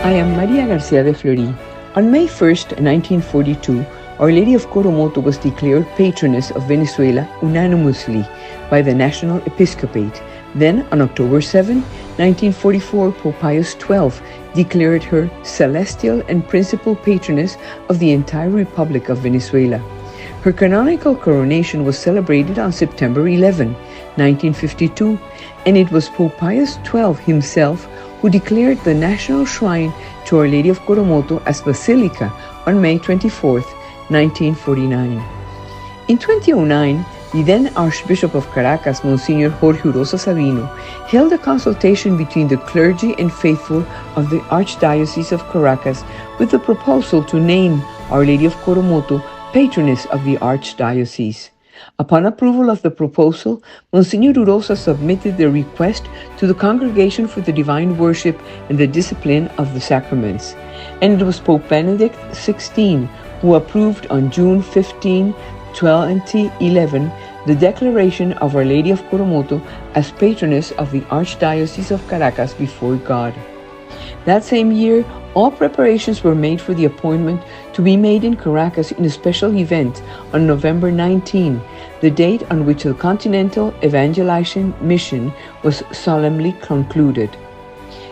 I am Maria Garcia de Fleury. On May 1st, 1942, Our Lady of Coromoto was declared Patroness of Venezuela unanimously by the National Episcopate. Then, on October 7, 1944, Pope Pius XII declared her Celestial and Principal Patroness of the entire Republic of Venezuela. Her canonical coronation was celebrated on September 11, 1952, and it was Pope Pius XII himself who declared the national shrine to Our Lady of Coromoto as Basilica on May 24, 1949. In 2009, the then Archbishop of Caracas, Monsignor Jorge Urosa Sabino, held a consultation between the clergy and faithful of the Archdiocese of Caracas with the proposal to name Our Lady of Coromoto Patroness of the Archdiocese. Upon approval of the proposal, Monsignor Urosa submitted the request to the Congregation for the Divine Worship and the Discipline of the Sacraments, and it was Pope Benedict XVI who approved on June 15, 2011, the declaration of Our Lady of Coromoto as Patroness of the Archdiocese of Caracas before God. That same year, all preparations were made for the appointment to be made in Caracas in a special event on November 19, the date on which the Continental Evangelization Mission was solemnly concluded.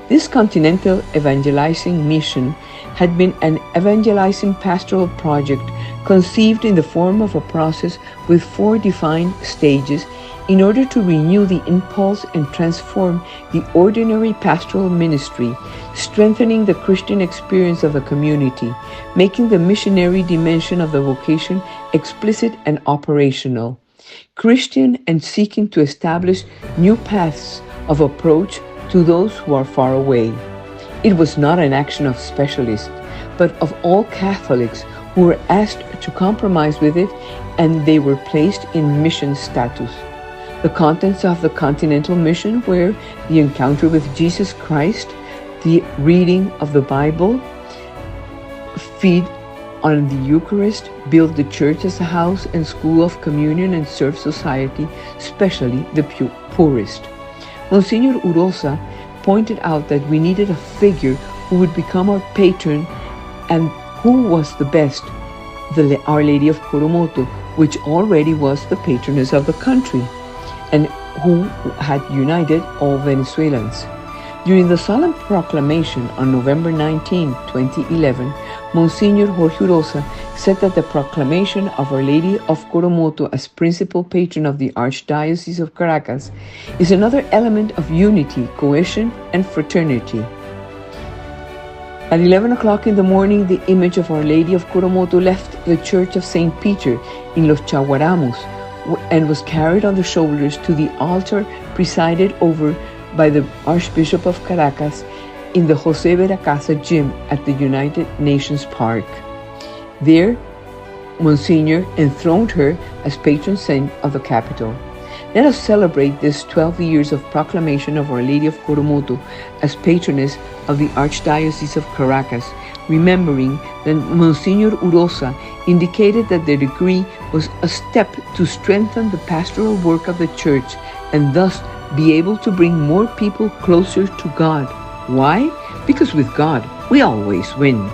This Continental Evangelizing Mission had been an evangelizing pastoral project conceived in the form of a process with 4 defined stages in order to renew the impulse and transform the ordinary pastoral ministry, strengthening the Christian experience of the community, making the missionary dimension of the vocation explicit and operational, Christian, and seeking to establish new paths of approach to those who are far away. It was not an action of specialists, but of all Catholics who were asked to compromise with it, and they were placed in mission status. The contents of the Continental Mission were the encounter with Jesus Christ, the reading of the Bible, feed on the Eucharist, build the church as a house and school of communion, and serve society, especially the poorest. Monsignor Urosa pointed out that we needed a figure who would become our patron, and who was the best? Our Lady of Coromoto, which already was the patroness of the country, and who had united all Venezuelans. During the solemn proclamation on November 19, 2011, Monsignor Jorge Urosa said that the proclamation of Our Lady of Coromoto as principal patron of the Archdiocese of Caracas is another element of unity, cohesion, and fraternity. At 11 o'clock in the morning, the image of Our Lady of Coromoto left the Church of St. Peter in Los Chaguaramos and was carried on the shoulders to the altar presided over by the Archbishop of Caracas in the José Veracasa gym at the United Nations Park. There, Monsignor enthroned her as patron saint of the capital. Let us celebrate this 12 years of proclamation of Our Lady of Coromoto as patroness of the Archdiocese of Caracas, remembering that Monsignor Urosa indicated that the decree was a step to strengthen the pastoral work of the Church and thus be able to bring more people closer to God. Why? Because with God, we always win.